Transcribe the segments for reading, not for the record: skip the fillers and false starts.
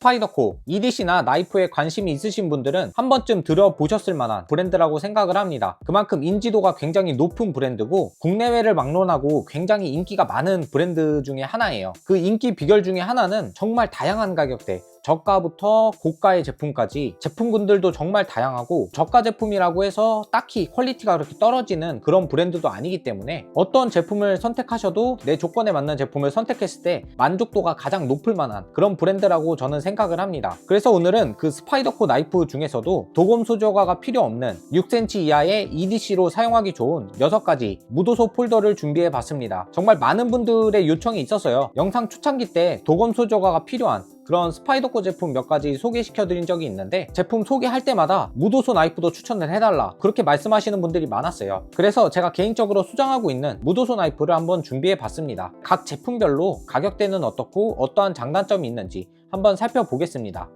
스파이더코, EDC나 나이프에 관심이 있으신 분들은 한 번쯤 들어보셨을 만한 브랜드라고 생각을 합니다. 그만큼 인지도가 굉장히 높은 브랜드고 국내외를 막론하고 굉장히 인기가 많은 브랜드 중에 하나예요. 그 인기 비결 중에 하나는 정말 다양한 가격대, 저가부터 고가의 제품까지 제품군들도 정말 다양하고, 저가 제품이라고 해서 딱히 퀄리티가 그렇게 떨어지는 그런 브랜드도 아니기 때문에 어떤 제품을 선택하셔도 내 조건에 맞는 제품을 선택했을 때 만족도가 가장 높을 만한 그런 브랜드라고 저는 생각을 합니다. 그래서 오늘은 그 스파이더코 나이프 중에서도 도금 소저가가 필요 없는 6cm 이하의 EDC로 사용하기 좋은 6가지 무도소 폴더를 준비해 봤습니다. 정말 많은 분들의 요청이 있었어요. 영상 초창기 때 도금 소저가가 필요한 그런 스파이더코 제품 몇 가지 소개시켜 드린 적이 있는데, 제품 소개할 때마다 무도소 나이프도 추천을 해달라 그렇게 말씀하시는 분들이 많았어요. 그래서 제가 개인적으로 수정하고 있는 무도소 나이프를 한번 준비해 봤습니다. 각 제품별로 가격대는 어떻고 어떠한 장단점이 있는지 한번 살펴보겠습니다.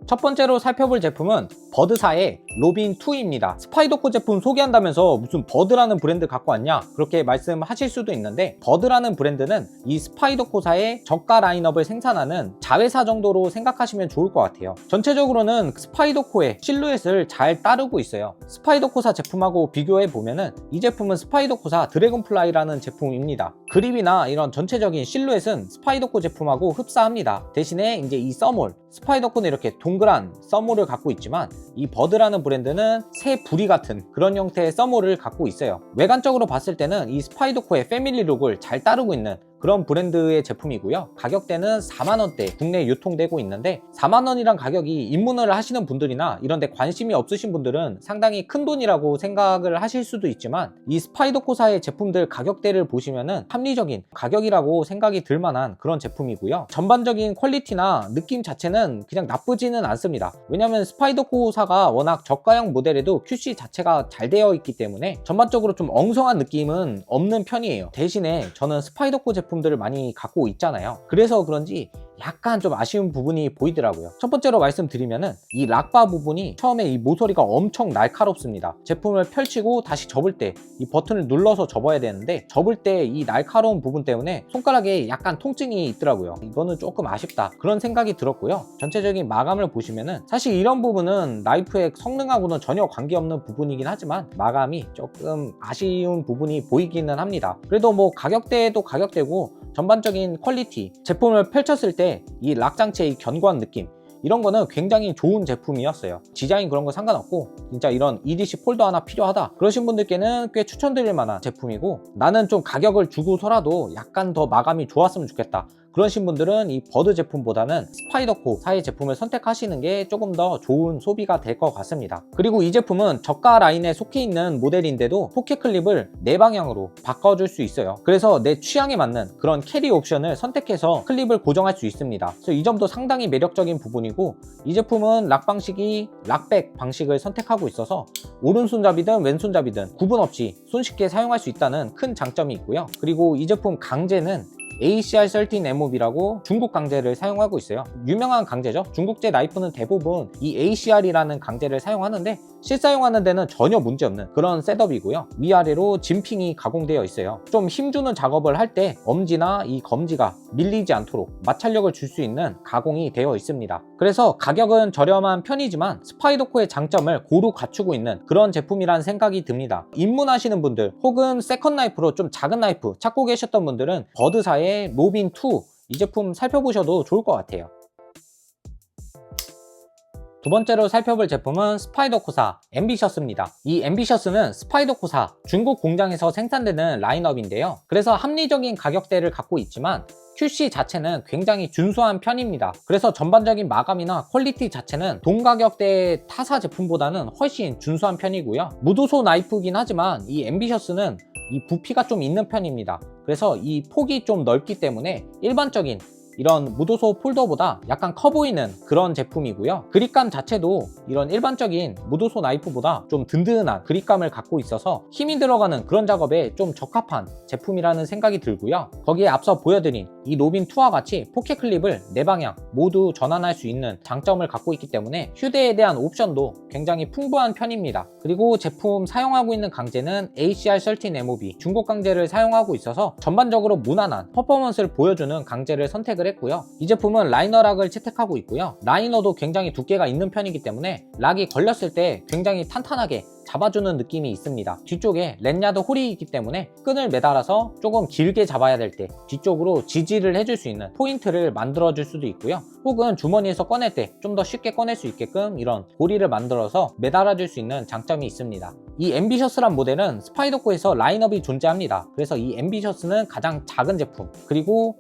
첫 번째로 살펴볼 제품은 버드사의 로빈2입니다. 스파이더코 제품 소개한다면서 무슨 버드라는 브랜드 갖고 왔냐 그렇게 말씀하실 수도 있는데, 버드라는 브랜드는 이 스파이더코사의 저가 라인업을 생산하는 자회사 정도로 생각하시면 좋을 것 같아요. 전체적으로는 스파이더코의 실루엣을 잘 따르고 있어요. 스파이더코사 제품하고 비교해 보면은 이 제품은 스파이더코사 드래곤플라이라는 제품입니다. 그립이나 이런 전체적인 실루엣은 스파이더코 제품하고 흡사합니다. 대신에 이제 이 써몰, 스파이더코는 이렇게 동그란 써몰을 갖고 있지만 이 버드라는 브랜드는 새 부리 같은 그런 형태의 써몰을 갖고 있어요. 외관적으로 봤을 때는 이 스파이더코의 패밀리 룩을 잘 따르고 있는 그런 브랜드의 제품이고요. 가격대는 4만원대 국내에 유통되고 있는데, 4만원이란 가격이 입문을 하시는 분들이나 이런 데 관심이 없으신 분들은 상당히 큰 돈이라고 생각을 하실 수도 있지만, 이 스파이더코사의 제품들 가격대를 보시면은 합리적인 가격이라고 생각이 들 만한 그런 제품이고요. 전반적인 퀄리티나 느낌 자체는 그냥 나쁘지는 않습니다. 왜냐면 스파이더코사가 워낙 저가형 모델에도 QC 자체가 잘 되어 있기 때문에 전반적으로 좀 엉성한 느낌은 없는 편이에요. 대신에 저는 스파이더코 제품들을 많이 갖고 있잖아요. 그래서 그런지 약간 좀 아쉬운 부분이 보이더라고요. 첫 번째로 말씀드리면은 이 락바 부분이 처음에 이 모서리가 엄청 날카롭습니다. 제품을 펼치고 다시 접을 때 이 버튼을 눌러서 접어야 되는데, 접을 때 이 날카로운 부분 때문에 손가락에 약간 통증이 있더라고요. 이거는 조금 아쉽다 그런 생각이 들었고요. 전체적인 마감을 보시면은 사실 이런 부분은 나이프의 성능하고는 전혀 관계없는 부분이긴 하지만 마감이 조금 아쉬운 부분이 보이기는 합니다. 그래도 뭐 가격대도 가격대고 전반적인 퀄리티, 제품을 펼쳤을 때 이 락 장치의 견고한 느낌, 이런 거는 굉장히 좋은 제품이었어요. 디자인 그런 거 상관없고 진짜 이런 EDC 폴더 하나 필요하다 그러신 분들께는 꽤 추천드릴 만한 제품이고, 나는 좀 가격을 주고서라도 약간 더 마감이 좋았으면 좋겠다 그러신 분들은 이 버드 제품보다는 스파이더코사의 제품을 선택하시는 게 조금 더 좋은 소비가 될 것 같습니다. 그리고 이 제품은 저가 라인에 속해 있는 모델인데도 포켓 클립을 4방향으로 바꿔줄 수 있어요. 그래서 내 취향에 맞는 그런 캐리 옵션을 선택해서 클립을 고정할 수 있습니다. 그래서 이 점도 상당히 매력적인 부분이고, 이 제품은 락 방식이 락백 방식을 선택하고 있어서 오른손잡이든 왼손잡이든 구분 없이 손쉽게 사용할 수 있다는 큰 장점이 있고요. 그리고 이 제품 강제는 ACR13MOB라고 중국 강제를 사용하고 있어요. 유명한 강제죠. 중국제 나이프는 대부분 이 ACR이라는 강제를 사용하는데, 실사용하는 데는 전혀 문제없는 그런 셋업이고요. 위아래로 진핑이 가공되어 있어요. 좀 힘주는 작업을 할 때 엄지나 이 검지가 밀리지 않도록 마찰력을 줄 수 있는 가공이 되어 있습니다. 그래서 가격은 저렴한 편이지만 스파이더코의 장점을 고루 갖추고 있는 그런 제품이라는 생각이 듭니다. 입문하시는 분들 혹은 세컨 나이프로 좀 작은 나이프 찾고 계셨던 분들은 버드사의 로빈2 이 제품 살펴보셔도 좋을 것 같아요. 두 번째로 살펴볼 제품은 스파이더코사 앰비셔스입니다. 이 앰비셔스는 스파이더코사 중국 공장에서 생산되는 라인업인데요. 그래서 합리적인 가격대를 갖고 있지만 QC 자체는 굉장히 준수한 편입니다. 그래서 전반적인 마감이나 퀄리티 자체는 동가격대의 타사 제품보다는 훨씬 준수한 편이고요. 무도소 나이프긴 하지만 이 앰비셔스는 이 부피가 좀 있는 편입니다. 그래서 이 폭이 좀 넓기 때문에 일반적인 이런 무도소 폴더보다 약간 커 보이는 그런 제품이고요. 그립감 자체도 이런 일반적인 무도소 나이프보다 좀 든든한 그립감을 갖고 있어서 힘이 들어가는 그런 작업에 좀 적합한 제품이라는 생각이 들고요. 거기에 앞서 보여드린 이 로빈2와 같이 포켓 클립을 4방향 모두 전환할 수 있는 장점을 갖고 있기 때문에 휴대에 대한 옵션도 굉장히 풍부한 편입니다. 그리고 제품 사용하고 있는 강제는 ACR13MOB 중국 강제를 사용하고 있어서 전반적으로 무난한 퍼포먼스를 보여주는 강제를 선택을 했고요. 이 제품은 라이너 락을 채택하고 있고요. 라이너도 굉장히 두께가 있는 편이기 때문에 락이 걸렸을 때 굉장히 탄탄하게 잡아주는 느낌이 있습니다. 뒤쪽에 렛야드 홀이 있기 때문에 끈을 매달아서 조금 길게 잡아야 될 때 뒤쪽으로 지지를 해줄 수 있는 포인트를 만들어 줄 수도 있고요. 혹은 주머니에서 꺼낼 때 좀 더 쉽게 꺼낼 수 있게끔 이런 고리를 만들어서 매달아 줄 수 있는 장점이 있습니다. 이 앰비셔스란 모델은 스파이더코에서 라인업이 존재합니다. 그래서 이 앰비셔스는 가장 작은 제품, 그리고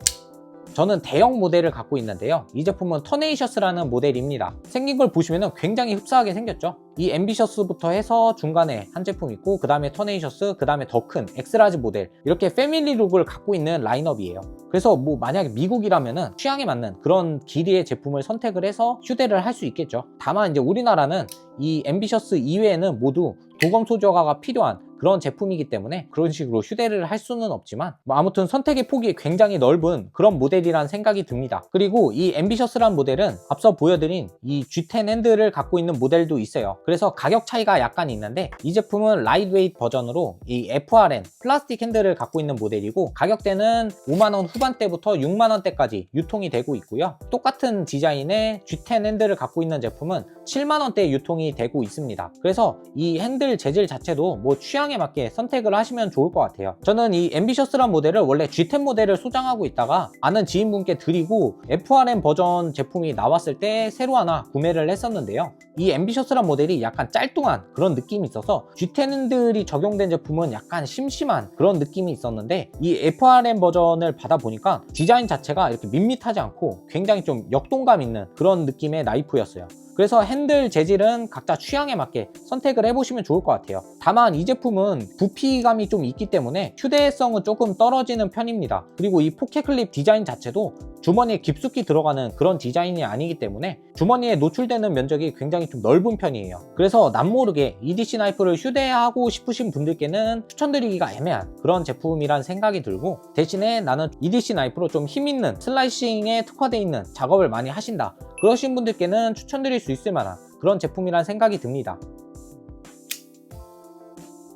저는 대형 모델을 갖고 있는데요. 이 제품은 터네이셔스라는 모델입니다. 생긴 걸 보시면 굉장히 흡사하게 생겼죠. 이 앰비셔스부터 해서 중간에 한 제품 있고 그 다음에 터네이셔스, 그 다음에 더 큰 엑스라지 모델, 이렇게 패밀리 룩을 갖고 있는 라인업이에요. 그래서 뭐 만약에 미국이라면은 취향에 맞는 그런 길이의 제품을 선택을 해서 휴대를 할 수 있겠죠. 다만 이제 우리나라는 이 앰비셔스 이외에는 모두 도검 소저가가 필요한 그런 제품이기 때문에 그런 식으로 휴대를 할 수는 없지만 아무튼 선택의 폭이 굉장히 넓은 그런 모델이란 생각이 듭니다. 그리고 이 앰비셔스란 모델은 앞서 보여드린 이 G10 핸들을 갖고 있는 모델도 있어요. 그래서 가격 차이가 약간 있는데 이 제품은 라이트웨이트 버전으로 이 FRN 플라스틱 핸들을 갖고 있는 모델이고 가격대는 5만원 후반대부터 6만원대까지 유통이 되고 있고요. 똑같은 디자인의 G10 핸들을 갖고 있는 제품은 7만원대 유통이 되고 있습니다. 그래서 이 핸들 재질 자체도 뭐 취향에 맞게 선택을 하시면 좋을 것 같아요. 저는 이 앰비셔스란 모델을 원래 G10 모델을 소장하고 있다가 아는 지인분께 드리고 FRN 버전 제품이 나왔을 때 새로 하나 구매를 했었는데요. 이 앰비셔스란 모델이 약간 짤뚱한 그런 느낌이 있어서 G10 핸들이 적용된 제품은 약간 심심한 그런 느낌이 있었는데 이 FRN 버전을 받아보니까 디자인 자체가 이렇게 밋밋하지 않고 굉장히 좀 역동감 있는 그런 느낌의 나이프였어요. 그래서 핸들 재질은 각자 취향에 맞게 선택을 해보시면 좋을 것 같아요. 다만 이 제품은 부피감이 좀 있기 때문에 휴대성은 조금 떨어지는 편입니다. 그리고 이 포켓 클립 디자인 자체도 주머니에 깊숙이 들어가는 그런 디자인이 아니기 때문에 주머니에 노출되는 면적이 굉장히 좀 넓은 편이에요. 그래서 남모르게 EDC 나이프를 휴대하고 싶으신 분들께는 추천드리기가 애매한 그런 제품이란 생각이 들고, 대신에 나는 EDC 나이프로 좀 힘있는 슬라이싱에 특화되어 있는 작업을 많이 하신다, 그러신 분들께는 추천드릴 수 있을 만한 그런 제품이란 생각이 듭니다.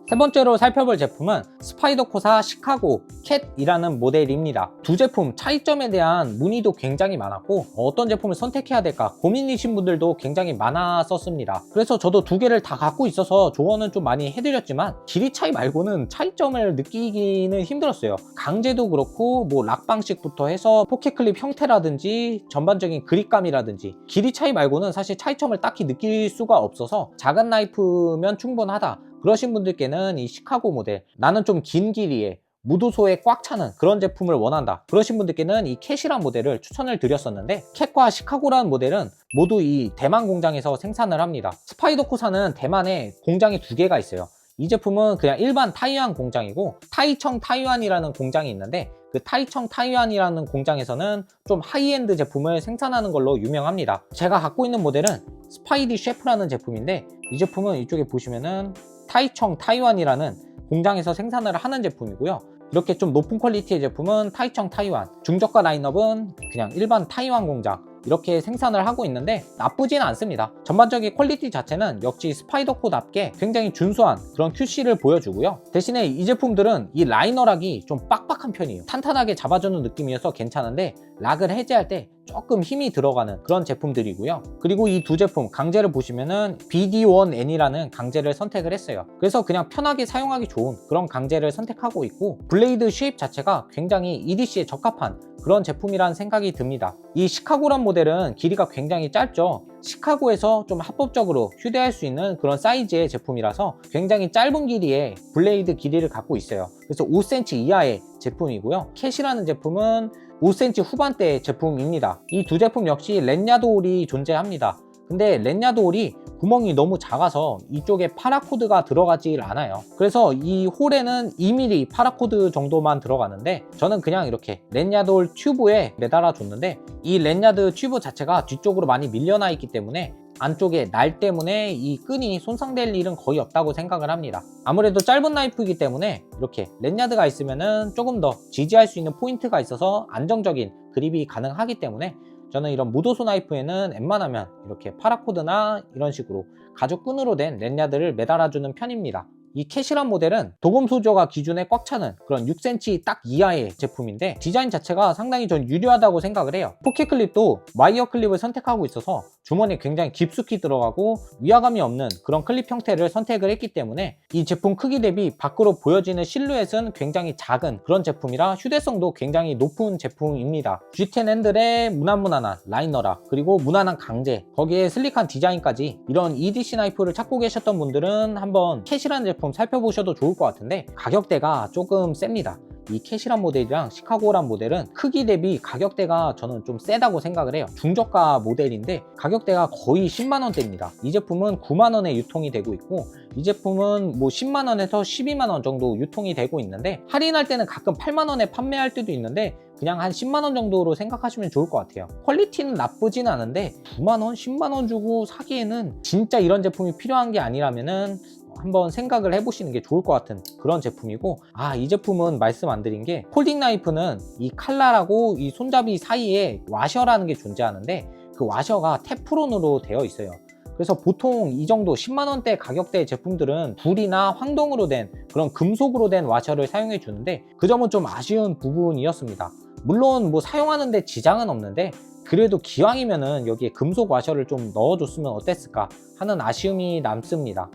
세 번째로 살펴볼 제품은 스파이더코사 시카고 캣이라는 모델입니다. 두 제품 차이점에 대한 문의도 굉장히 많았고 어떤 제품을 선택해야 될까 고민이신 분들도 굉장히 많았었습니다. 그래서 저도 두 개를 다 갖고 있어서 조언은 좀 많이 해드렸지만 길이 차이 말고는 차이점을 느끼기는 힘들었어요. 강제도 그렇고 뭐 락 방식부터 해서 포켓클립 형태라든지 전반적인 그립감이라든지 길이 차이 말고는 사실 차이점을 딱히 느낄 수가 없어서 작은 나이프면 충분하다 그러신 분들께는 이 시카고 모델, 나는 좀 긴 길이에 무도소에 꽉 차는 그런 제품을 원한다 그러신 분들께는 이 캣이란 모델을 추천을 드렸었는데, 캣과 시카고라는 모델은 모두 이 대만 공장에서 생산을 합니다. 스파이더코사는 대만에 공장이 2개가 있어요. 이 제품은 그냥 일반 타이완 공장이고 타이청 타이완이라는 공장이 있는데, 그 타이청 타이완이라는 공장에서는 좀 하이엔드 제품을 생산하는 걸로 유명합니다. 제가 갖고 있는 모델은 스파이디 셰프라는 제품인데, 이 제품은 이쪽에 보시면은 타이청 타이완이라는 공장에서 생산을 하는 제품이고요. 이렇게 좀 높은 퀄리티의 제품은 타이청 타이완, 중저가 라인업은 그냥 일반 타이완 공장, 이렇게 생산을 하고 있는데 나쁘지는 않습니다. 전반적인 퀄리티 자체는 역시 스파이더코답게 굉장히 준수한 그런 QC를 보여주고요. 대신에 이 제품들은 이 라이너락이 좀 빡빡한 편이에요. 탄탄하게 잡아주는 느낌이어서 괜찮은데 락을 해제할 때 조금 힘이 들어가는 그런 제품들이고요. 그리고 이 두 제품 강제를 보시면은 BD1N이라는 강제를 선택을 했어요. 그래서 그냥 편하게 사용하기 좋은 그런 강제를 선택하고 있고, 블레이드 쉐입 자체가 굉장히 EDC에 적합한 그런 제품이라는 생각이 듭니다. 이 시카고란 모델은 길이가 굉장히 짧죠. 시카고에서 좀 합법적으로 휴대할 수 있는 그런 사이즈의 제품이라서 굉장히 짧은 길이의 블레이드 길이를 갖고 있어요. 그래서 5cm 이하의 제품이고요. 캣이라는 제품은 5cm 후반대의 제품입니다. 이 두 제품 역시 렛야드 홀이 존재합니다. 근데 렌야드 홀이 구멍이 너무 작아서 이쪽에 파라코드가 들어가질 않아요. 그래서 이 홀에는 2mm 파라코드 정도만 들어가는데 저는 그냥 이렇게 렌야드 홀 튜브에 매달아 줬는데 이 렌야드 튜브 자체가 뒤쪽으로 많이 밀려나 있기 때문에 안쪽에 날 때문에 이 끈이 손상될 일은 거의 없다고 생각을 합니다. 아무래도 짧은 나이프이기 때문에 이렇게 렌야드가 있으면은 조금 더 지지할 수 있는 포인트가 있어서 안정적인 그립이 가능하기 때문에 저는 이런 무도소 나이프에는 웬만하면 이렇게 파라코드나 이런 식으로 가죽끈으로 된 렌야드를 매달아주는 편입니다. 이 캐시란 모델은 도금 소조가 기준에 꽉 차는 그런 6cm 딱 이하의 제품인데 디자인 자체가 상당히 전 유려하다고 생각을 해요. 포켓 클립도 와이어 클립을 선택하고 있어서 주머니에 굉장히 깊숙이 들어가고 위화감이 없는 그런 클립 형태를 선택을 했기 때문에 이 제품 크기 대비 밖으로 보여지는 실루엣은 굉장히 작은 그런 제품이라 휴대성도 굉장히 높은 제품입니다. G10 핸들에 무난무난한 라이너락 그리고 무난한 강제 거기에 슬릭한 디자인까지 이런 EDC 나이프를 찾고 계셨던 분들은 한번 캐시라는 제품 살펴보셔도 좋을 것 같은데 가격대가 조금 셉니다. 이 캐시란 모델이랑 시카고란 모델은 크기 대비 가격대가 저는 좀 세다고 생각을 해요. 중저가 모델인데 가격대가 거의 10만원대입니다. 이 제품은 9만원에 유통이 되고 있고 이 제품은 뭐 10만원에서 12만원 정도 유통이 되고 있는데 할인할 때는 가끔 8만원에 판매할 때도 있는데 그냥 한 10만원 정도로 생각하시면 좋을 것 같아요. 퀄리티는 나쁘진 않은데 9만원, 10만원 주고 사기에는 진짜 이런 제품이 필요한 게 아니라면은 한번 생각을 해보시는 게 좋을 것 같은 그런 제품이고 이 제품은 말씀 안 드린 게 폴딩 나이프는 이 칼날하고 이 손잡이 사이에 와셔라는 게 존재하는데 그 와셔가 테프론으로 되어 있어요. 그래서 보통 이 정도 10만원대 가격대 제품들은 불이나 황동으로 된 그런 금속으로 된 와셔를 사용해 주는데 그 점은 좀 아쉬운 부분이었습니다. 물론 뭐 사용하는데 지장은 없는데 그래도 기왕이면은 여기에 금속 와셔를 좀 넣어줬으면 어땠을까 하는 아쉬움이 남습니다.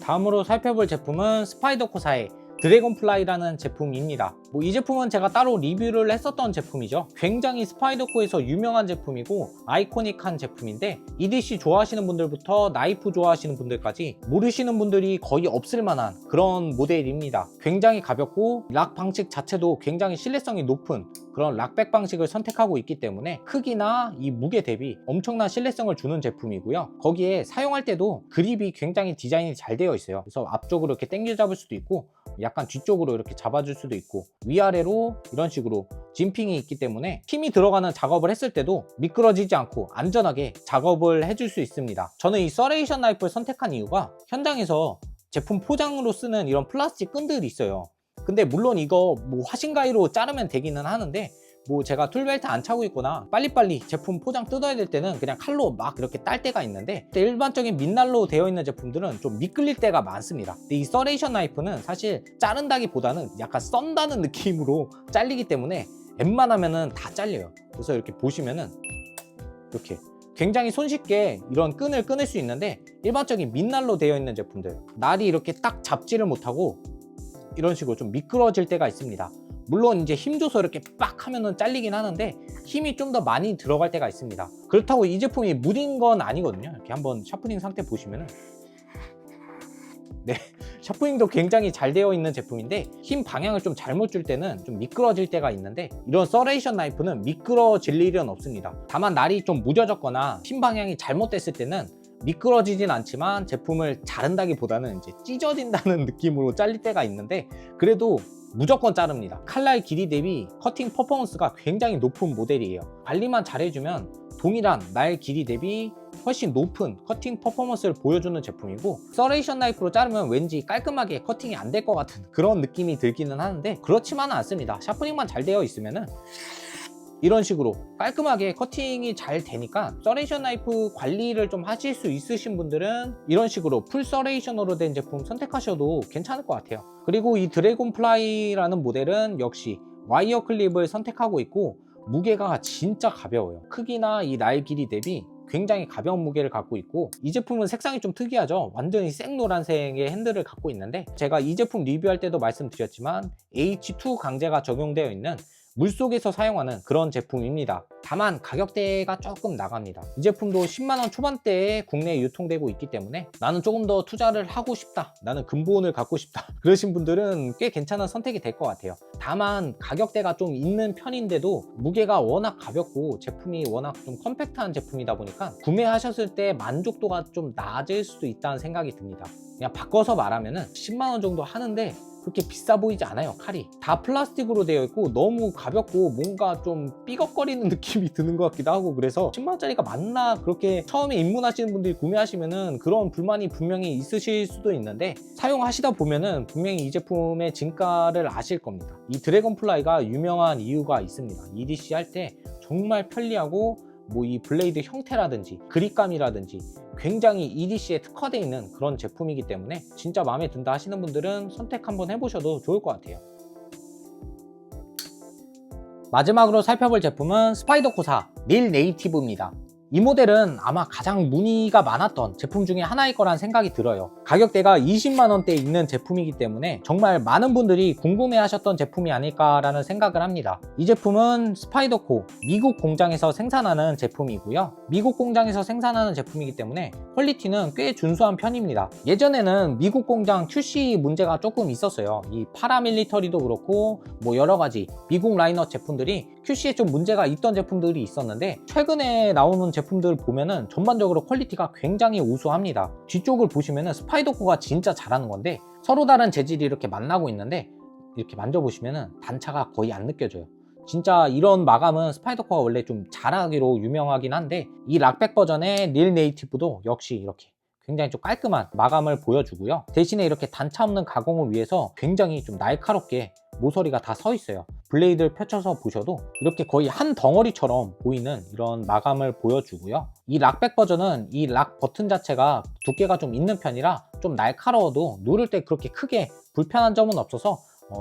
다음으로 살펴볼 제품은 스파이더코사의 드래곤플라이라는 제품입니다. 이 제품은 제가 따로 리뷰를 했었던 제품이죠. 굉장히 스파이더코에서 유명한 제품이고 아이코닉한 제품인데 EDC 좋아하시는 분들부터 나이프 좋아하시는 분들까지 모르시는 분들이 거의 없을 만한 그런 모델입니다. 굉장히 가볍고 락 방식 자체도 굉장히 신뢰성이 높은 그런 락백 방식을 선택하고 있기 때문에 크기나 이 무게 대비 엄청난 신뢰성을 주는 제품이고요. 거기에 사용할 때도 그립이 굉장히 디자인이 잘 되어 있어요. 그래서 앞쪽으로 이렇게 당겨 잡을 수도 있고 약간 뒤쪽으로 이렇게 잡아줄 수도 있고 위아래로 이런 식으로 짐핑이 있기 때문에 힘이 들어가는 작업을 했을 때도 미끄러지지 않고 안전하게 작업을 해줄 수 있습니다. 저는 이 서레이션 나이프를 선택한 이유가 현장에서 제품 포장으로 쓰는 이런 플라스틱 끈들이 있어요. 근데 물론 이거 뭐 화신 가위로 자르면 되기는 하는데 뭐 제가 툴벨트 안 차고 있거나 빨리빨리 제품 포장 뜯어야 될 때는 그냥 칼로 막 이렇게 딸 때가 있는데 일반적인 민날로 되어 있는 제품들은 좀 미끌릴 때가 많습니다. 근데 이 서레이션 나이프는 사실 자른다기보다는 약간 썬다는 느낌으로 잘리기 때문에 웬만하면은 다 잘려요. 그래서 이렇게 보시면은 이렇게 굉장히 손쉽게 이런 끈을 끊을 수 있는데 일반적인 민날로 되어 있는 제품들 날이 이렇게 딱 잡지를 못하고 이런 식으로 좀 미끄러질 때가 있습니다. 물론 이제 힘줘서 이렇게 빡 하면은 잘리긴 하는데 힘이 좀 더 많이 들어갈 때가 있습니다. 그렇다고 이 제품이 무딘 건 아니거든요. 이렇게 한번 샤프닝 상태 보시면은 샤프닝도 굉장히 잘 되어 있는 제품인데 힘 방향을 좀 잘못 줄 때는 좀 미끄러질 때가 있는데 이런 서레이션 나이프는 미끄러질 일은 없습니다. 다만 날이 좀 무뎌졌거나 힘 방향이 잘못됐을 때는 미끄러지진 않지만 제품을 자른다기보다는 이제 찢어진다는 느낌으로 잘릴 때가 있는데 그래도 무조건 자릅니다. 칼날 길이 대비 커팅 퍼포먼스가 굉장히 높은 모델이에요. 관리만 잘해주면 동일한 날 길이 대비 훨씬 높은 커팅 퍼포먼스를 보여주는 제품이고 서레이션 나이프로 자르면 왠지 깔끔하게 커팅이 안 될 것 같은 그런 느낌이 들기는 하는데 그렇지만은 않습니다. 샤프닝만 잘 되어 있으면은 이런 식으로 깔끔하게 커팅이 잘 되니까 서레이션 나이프 관리를 좀 하실 수 있으신 분들은 이런 식으로 풀 서레이션으로 된 제품 선택하셔도 괜찮을 것 같아요. 그리고 이 드래곤플라이라는 모델은 역시 와이어 클립을 선택하고 있고 무게가 진짜 가벼워요. 크기나 이 날 길이 대비 굉장히 가벼운 무게를 갖고 있고 이 제품은 색상이 좀 특이하죠. 완전히 생노란색의 핸들을 갖고 있는데 제가 이 제품 리뷰할 때도 말씀드렸지만 H2 강제가 적용되어 있는 물속에서 사용하는 그런 제품입니다. 다만 가격대가 조금 나갑니다. 이 제품도 10만원 초반대에 국내에 유통되고 있기 때문에 나는 조금 더 투자를 하고 싶다, 나는 근본을 갖고 싶다 그러신 분들은 꽤 괜찮은 선택이 될 것 같아요. 다만 가격대가 좀 있는 편인데도 무게가 워낙 가볍고 제품이 워낙 좀 컴팩트한 제품이다 보니까 구매하셨을 때 만족도가 좀 낮을 수도 있다는 생각이 듭니다. 그냥 바꿔서 말하면은 10만원 정도 하는데 그렇게 비싸 보이지 않아요. 칼이 다 플라스틱으로 되어 있고 너무 가볍고 뭔가 좀 삐걱거리는 느낌이 드는 것 같기도 하고, 그래서 10만원짜리가 맞나 그렇게 처음에 입문하시는 분들이 구매하시면은 그런 불만이 분명히 있으실 수도 있는데, 사용하시다 보면은 분명히 이 제품의 진가를 아실 겁니다. 이 드래곤플라이가 유명한 이유가 있습니다. EDC 할 때 정말 편리하고 이 블레이드 형태라든지 그립감이라든지 굉장히 EDC에 특화되어 있는 그런 제품이기 때문에 진짜 마음에 든다 하시는 분들은 선택 한번 해보셔도 좋을 것 같아요. 마지막으로 살펴볼 제품은 스파이더코사 릴 네이티브입니다. 이 모델은 아마 가장 문의가 많았던 제품 중에 하나일 거란 생각이 들어요. 가격대가 20만원대에 있는 제품이기 때문에 정말 많은 분들이 궁금해 하셨던 제품이 아닐까라는 생각을 합니다. 이 제품은 스파이더코 미국 공장에서 생산하는 제품이고요. 미국 공장에서 생산하는 제품이기 때문에 퀄리티는 꽤 준수한 편입니다. 예전에는 미국 공장 QC 문제가 조금 있었어요. 이 파라밀리터리도 그렇고 여러가지 미국 라인업 제품들이 QC에 좀 문제가 있던 제품들이 있었는데, 최근에 나오는 제품들 보면은 전반적으로 퀄리티가 굉장히 우수합니다. 뒤쪽을 보시면은 스파이더코가 진짜 잘하는 건데, 서로 다른 재질이 이렇게 만나고 있는데 이렇게 만져보시면은 단차가 거의 안 느껴져요. 진짜 이런 마감은 스파이더코가 원래 좀 잘하기로 유명하긴 한데, 이 락백 버전의 릴 네이티브도 역시 이렇게 굉장히 좀 깔끔한 마감을 보여주고요. 대신에 이렇게 단차 없는 가공을 위해서 굉장히 좀 날카롭게 모서리가 다 서 있어요. 블레이드를 펼쳐서 보셔도 이렇게 거의 한 덩어리처럼 보이는 이런 마감을 보여주고요. 이 락백 버전은 이 락 버튼 자체가 두께가 좀 있는 편이라 좀 날카로워도 누를 때 그렇게 크게 불편한 점은 없어서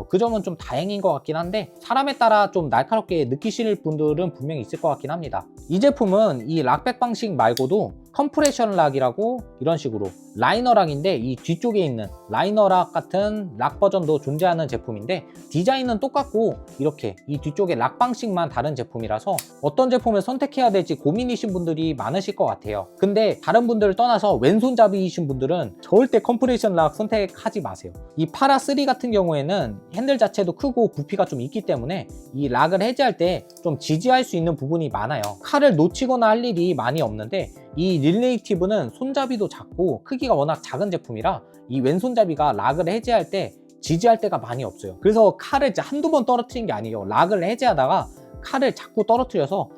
그 점은 좀 다행인 것 같긴 한데, 사람에 따라 좀 날카롭게 느끼실 분들은 분명히 있을 것 같긴 합니다. 이 제품은 이 락백 방식 말고도 컴프레션 락이라고 이런 식으로 라이너 락인데, 이 뒤쪽에 있는 라이너 락 같은 락 버전도 존재하는 제품인데, 디자인은 똑같고 이렇게 이 뒤쪽에 락 방식만 다른 제품이라서 어떤 제품을 선택해야 될지 고민이신 분들이 많으실 것 같아요. 근데 다른 분들을 떠나서 왼손잡이이신 분들은 절대 컴프레션 락 선택하지 마세요. 이 파라 3 같은 경우에는 핸들 자체도 크고 부피가 좀 있기 때문에 이 락을 해제할 때 좀 지지할 수 있는 부분이 많아요. 칼을 놓치거나 할 일이 많이 없는데, 이 릴 네이티브는 손잡이도 작고 크기가 워낙 작은 제품이라 이 왼손잡이가 락을 해제할 때 지지할 때가 많이 없어요. 그래서 칼을 한두 번 떨어뜨린 게 아니에요. 락을 해제하다가 칼을 자꾸 떨어뜨려서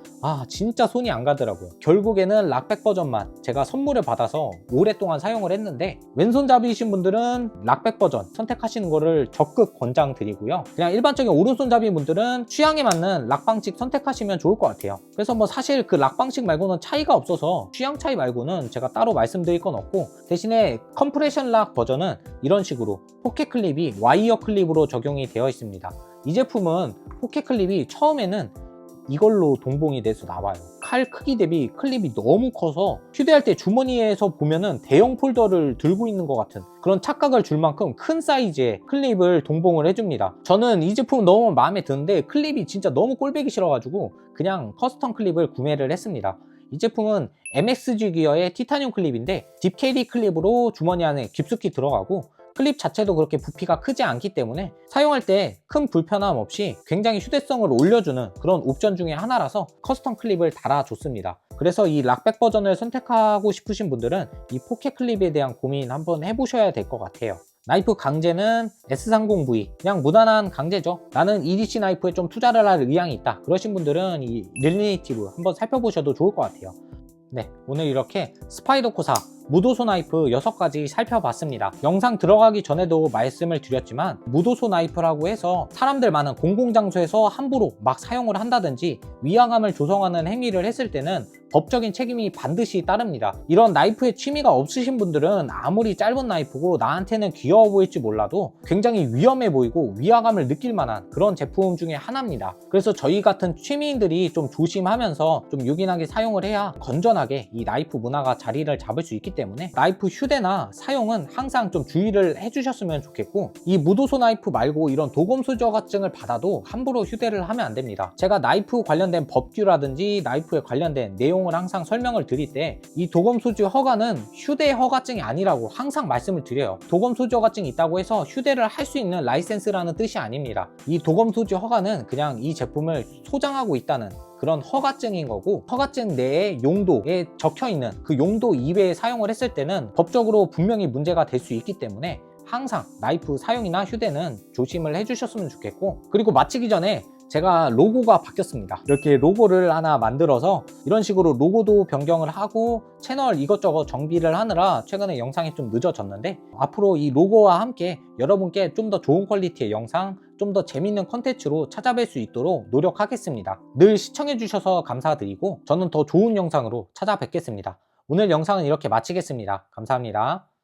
진짜 손이 안 가더라고요. 결국에는 락백 버전만 제가 선물을 받아서 오랫동안 사용을 했는데, 왼손잡이이신 분들은 락백 버전 선택하시는 거를 적극 권장드리고요. 그냥 일반적인 오른손잡이 분들은 취향에 맞는 락 방식 선택하시면 좋을 것 같아요. 그래서 사실 그 락 방식 말고는 차이가 없어서 취향 차이 말고는 제가 따로 말씀드릴 건 없고, 대신에 컴프레션 락 버전은 이런 식으로 포켓 클립이 와이어 클립으로 적용이 되어 있습니다. 이 제품은 포켓 클립이 처음에는 이걸로 동봉이 돼서 나와요. 칼 크기 대비 클립이 너무 커서 휴대할 때 주머니에서 보면은 대형 폴더를 들고 있는 것 같은 그런 착각을 줄 만큼 큰 사이즈의 클립을 동봉을 해줍니다. 저는 이 제품 너무 마음에 드는데 클립이 진짜 너무 꼴보기 싫어가지고 그냥 커스텀 클립을 구매를 했습니다. 이 제품은 MXG 기어의 티타늄 클립인데 딥 캐리 클립으로 주머니 안에 깊숙이 들어가고, 클립 자체도 그렇게 부피가 크지 않기 때문에 사용할 때 큰 불편함 없이 굉장히 휴대성을 올려주는 그런 옵션 중에 하나라서 커스텀 클립을 달아줬습니다. 그래서 이 락백 버전을 선택하고 싶으신 분들은 이 포켓 클립에 대한 고민 한번 해보셔야 될 것 같아요. 나이프 강제는 S30V, 그냥 무난한 강제죠. 나는 EDC 나이프에 좀 투자를 할 의향이 있다, 그러신 분들은 이 릴 네이티브 한번 살펴보셔도 좋을 것 같아요. 네, 오늘 이렇게 스파이더코사 무도소 나이프 6가지 살펴봤습니다. 영상 들어가기 전에도 말씀을 드렸지만, 무도소 나이프라고 해서 사람들 많은 공공장소에서 함부로 막 사용을 한다든지 위화감을 조성하는 행위를 했을 때는 법적인 책임이 반드시 따릅니다. 이런 나이프에 취미가 없으신 분들은 아무리 짧은 나이프고 나한테는 귀여워 보일지 몰라도 굉장히 위험해 보이고 위화감을 느낄 만한 그런 제품 중에 하나입니다. 그래서 저희 같은 취미인들이 좀 조심하면서 좀 요긴하게 사용을 해야 건전하게 이 나이프 문화가 자리를 잡을 수 있기 때문에 나이프 휴대나 사용은 항상 좀 주의를 해주셨으면 좋겠고, 이 무도소 나이프 말고 이런 도검소 저하증을 받아도 함부로 휴대를 하면 안 됩니다. 제가 나이프 관련된 법규라든지 나이프에 관련된 내용을 항상 설명을 드릴 때 이 도검소지 허가는 휴대 허가증이 아니라고 항상 말씀을 드려요. 도검소지 허가증이 있다고 해서 휴대를 할 수 있는 라이센스라는 뜻이 아닙니다. 이 도검소지 허가는 그냥 이 제품을 소장하고 있다는 그런 허가증인 거고, 허가증 내에 용도에 적혀 있는 그 용도 이외에 사용을 했을 때는 법적으로 분명히 문제가 될 수 있기 때문에 항상 나이프 사용이나 휴대는 조심을 해주셨으면 좋겠고, 그리고 마치기 전에 제가 로고가 바뀌었습니다. 이렇게 로고를 하나 만들어서 이런 식으로 로고도 변경을 하고 채널 이것저것 정비를 하느라 최근에 영상이 좀 늦어졌는데, 앞으로 이 로고와 함께 여러분께 좀 더 좋은 퀄리티의 영상, 좀 더 재밌는 컨텐츠로 찾아뵐 수 있도록 노력하겠습니다. 늘 시청해주셔서 감사드리고 저는 더 좋은 영상으로 찾아뵙겠습니다. 오늘 영상은 이렇게 마치겠습니다. 감사합니다.